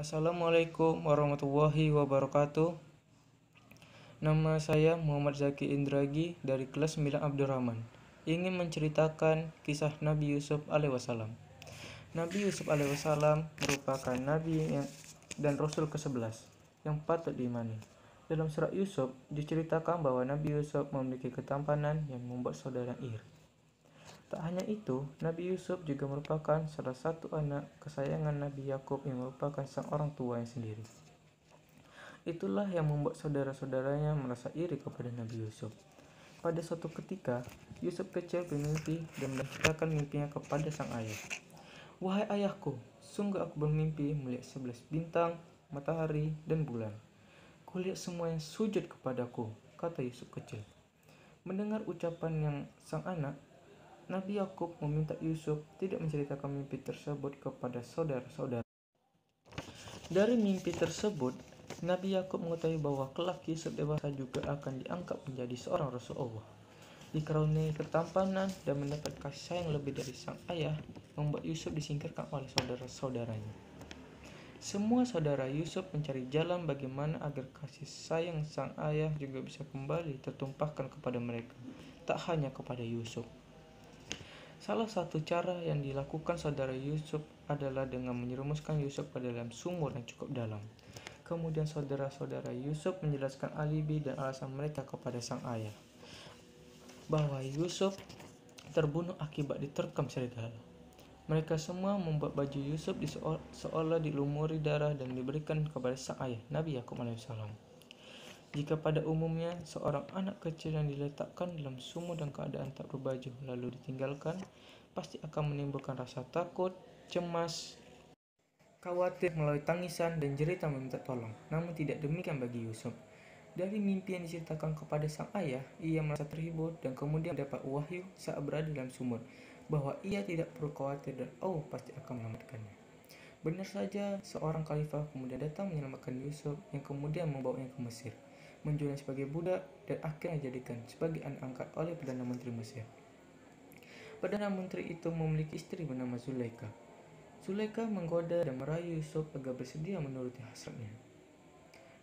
Assalamualaikum warahmatullahi wabarakatuh. Nama saya Muhammad Zaki Indragi dari kelas 9 Abdurrahman. Ingin menceritakan kisah Nabi Yusuf alaihissalam. Nabi Yusuf alaihissalam merupakan nabi dan rasul ke-11 yang patut diimani. Dalam surat Yusuf diceritakan bahwa Nabi Yusuf memiliki ketampanan yang membuat saudara iri. Tak hanya itu, Nabi Yusuf juga merupakan salah satu anak kesayangan Nabi Yakub yang merupakan sang orang tua yang sendiri. Itulah yang membuat saudara-saudaranya merasa iri kepada Nabi Yusuf. Pada suatu ketika, Yusuf kecil bermimpi dan menceritakan mimpinya kepada sang ayah. "Wahai ayahku, sungguh aku bermimpi melihat 11 bintang, matahari, dan bulan. Kulihat semua yang sujud kepadaku," kata Yusuf kecil. Mendengar ucapan yang sang anak, Nabi Yakub meminta Yusuf tidak menceritakan mimpi tersebut kepada saudara-saudara. Dari mimpi tersebut, Nabi Yakub mengetahui bahwa kelak Yusuf dewasa juga akan diangkat menjadi seorang Rasul Allah. Dikaruniai ketampanan dan mendapat kasih sayang lebih dari sang ayah, membuat Yusuf disingkirkan oleh saudara-saudaranya. Semua saudara Yusuf mencari jalan bagaimana agar kasih sayang sang ayah juga bisa kembali tertumpahkan kepada mereka, tak hanya kepada Yusuf. Salah satu cara yang dilakukan saudara Yusuf adalah dengan menyerumuskan Yusuf ke dalam sumur yang cukup dalam. Kemudian saudara-saudara Yusuf menjelaskan alibi dan alasan mereka kepada sang ayah, bahwa Yusuf terbunuh akibat diterkam serigala. Mereka semua membuat baju Yusuf seolah dilumuri darah dan diberikan kepada sang ayah, Nabi Yakub alaihissalam. Jika pada umumnya seorang anak kecil yang diletakkan dalam sumur dalam keadaan tak berbaju lalu ditinggalkan, pasti akan menimbulkan rasa takut, cemas, khawatir melalui tangisan dan jeritan meminta tolong. Namun tidak demikian bagi Yusuf. Dari mimpi yang diceritakan kepada sang ayah, ia merasa terhibur dan kemudian mendapat wahyu saat berada dalam sumur, bahwa ia tidak perlu khawatir dan Allah pasti akan menyelamatkannya. Benar saja, seorang khalifah kemudian datang menyelamatkan Yusuf yang kemudian membawanya ke Mesir, menjualnya sebagai budak dan akhirnya dijadikan sebagai anak angkat oleh Perdana Menteri Mesir. Perdana Menteri itu memiliki istri bernama Zulaikha. Zulaikha menggoda dan merayu Yusuf agar bersedia menuruti hasratnya.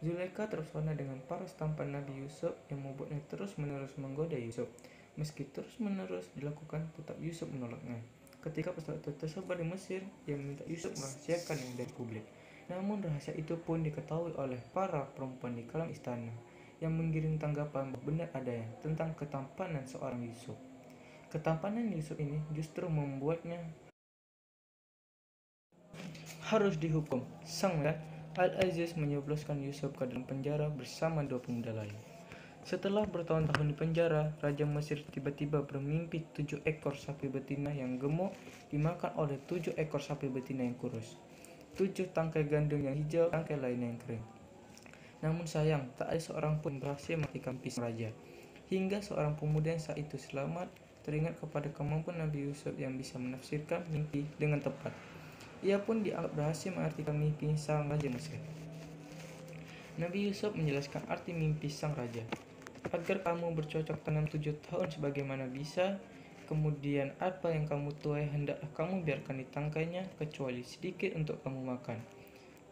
Zulaikha terpesona dengan paras tampan Nabi Yusuf yang membuatnya terus-menerus menggoda Yusuf. Meski terus-menerus dilakukan, tetap Yusuf menolaknya. Ketika peristiwa itu tersebar di Mesir, ia meminta Yusuf merahasiakannya dari publik. Namun rahasia itu pun diketahui oleh para perempuan di kalangan istana, yang menggiring tanggapan bahwa benar adanya tentang ketampanan seorang Yusuf. Ketampanan Yusuf ini justru membuatnya harus dihukum. Sang Al-Aziz menyebloskan Yusuf ke dalam penjara bersama 2 pemuda lain. Setelah bertahun-tahun di penjara, Raja Mesir tiba-tiba bermimpi 7 ekor sapi betina yang gemuk dimakan oleh 7 ekor sapi betina yang kurus. 7 tangkai gandum yang hijau, tangkai lainnya yang kering. Namun sayang, tak ada seorang pun berhasil mematikan pisang raja. Hingga seorang pemuda yang saat itu selamat teringat kepada kemampuan Nabi Yusuf yang bisa menafsirkan mimpi dengan tepat. Ia pun dianggap berhasil mengartikan mimpi sang Raja Mesir. Nabi Yusuf menjelaskan arti mimpi sang raja. "Agar kamu bercocok tanam 7 tahun sebagaimana bisa, kemudian apa yang kamu tuai hendaklah kamu biarkan di tangkainya kecuali sedikit untuk kamu makan.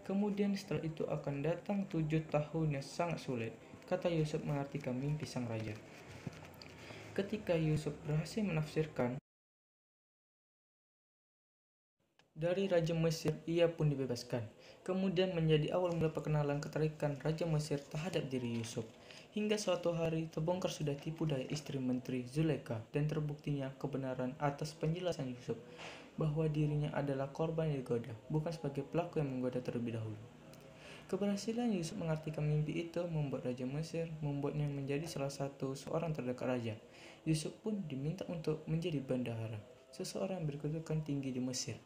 Kemudian setelah itu akan datang 7 tahun yang sangat sulit," kata Yusuf mengartikan mimpi sang raja. Ketika Yusuf berhasil menafsirkan dari Raja Mesir, ia pun dibebaskan. Kemudian menjadi awal mula perkenalan ketertarikan Raja Mesir terhadap diri Yusuf. Hingga suatu hari terbongkar sudah tipu daya istri menteri Zulaikha dan terbuktinya kebenaran atas penjelasan Yusuf bahwa dirinya adalah korban yang digoda, bukan sebagai pelaku yang menggoda terlebih dahulu. Keberhasilan Yusuf mengartikan mimpi itu membuat Raja Mesir membuatnya menjadi salah satu seorang terdekat raja. Yusuf pun diminta untuk menjadi bendahara, seseorang yang berkedudukan tinggi di Mesir.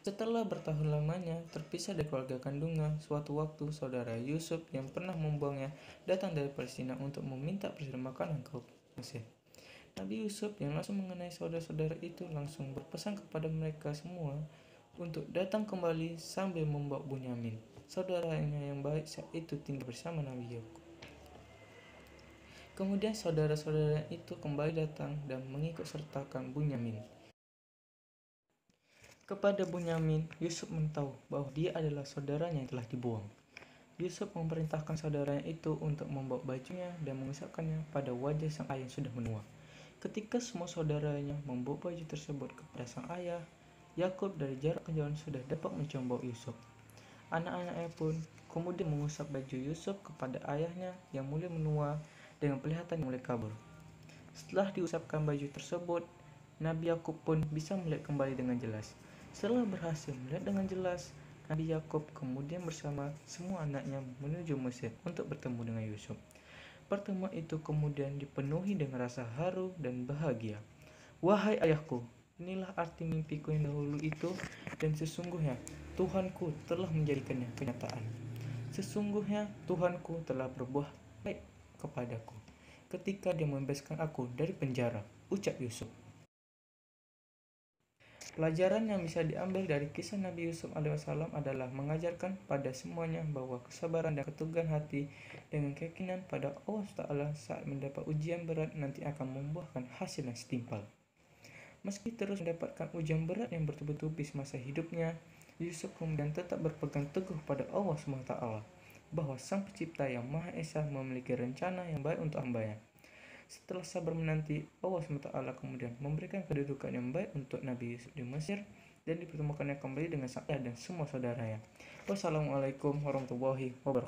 Setelah bertahun lamanya terpisah dari keluarga kandungnya, suatu waktu saudara Yusuf yang pernah membuangnya datang dari Palestina untuk meminta persediaan makanan ke Mesir. Nabi Yusuf yang langsung mengenai saudara-saudara itu langsung berpesan kepada mereka semua untuk datang kembali sambil membawa Bunyamin, saudaranya yang baik saat itu tinggal bersama Nabi Yakub. Kemudian saudara-saudara itu kembali datang dan mengikut sertakan Bunyamin. Kepada Bunyamin, Yusuf mengetahui bahwa dia adalah saudaranya yang telah dibuang. Yusuf memerintahkan saudaranya itu untuk membawa bajunya dan mengusapkannya pada wajah sang ayah yang sudah menua. Ketika semua saudaranya membawa baju tersebut kepada sang ayah, Yakub dari jarak kejauhan sudah dapat mencium bau Yusuf. Anak-anaknya pun kemudian mengusap baju Yusuf kepada ayahnya yang mulai menua dengan penglihatan mulai kabur. Setelah diusapkan baju tersebut, Nabi Yakub pun bisa melihat kembali dengan jelas. Setelah berhasil melihat dengan jelas, Nabi Yakub kemudian bersama semua anaknya menuju Mesir untuk bertemu dengan Yusuf. Pertemuan itu kemudian dipenuhi dengan rasa haru dan bahagia. Wahai ayahku, inilah arti mimpiku yang dahulu itu, dan sesungguhnya Tuhanku telah menjadikannya kenyataan. Sesungguhnya Tuhanku telah berbuat baik kepadaku ketika dia membebaskan aku dari penjara, ucap Yusuf. Pelajaran yang bisa diambil dari kisah Nabi Yusuf alaihissalam adalah mengajarkan pada semuanya bahwa kesabaran dan keteguhan hati dengan keyakinan pada Allah Ta'ala saat mendapat ujian berat nanti akan membuahkan hasil yang setimpal. Meski terus mendapatkan ujian berat yang bertubi-tubi semasa hidupnya, Yusuf kemudian tetap berpegang teguh pada Allah SWT, bahwa Sang Pencipta yang Maha Esa memiliki rencana yang baik untuk hambanya. Setelah sabar menanti, Allah SWT kemudian memberikan kedudukan yang baik untuk Nabi Yusuf di Mesir dan dipertemukannya kembali dengan sang ayah dan semua saudaranya. Wassalamualaikum warahmatullahi wabarakatuh.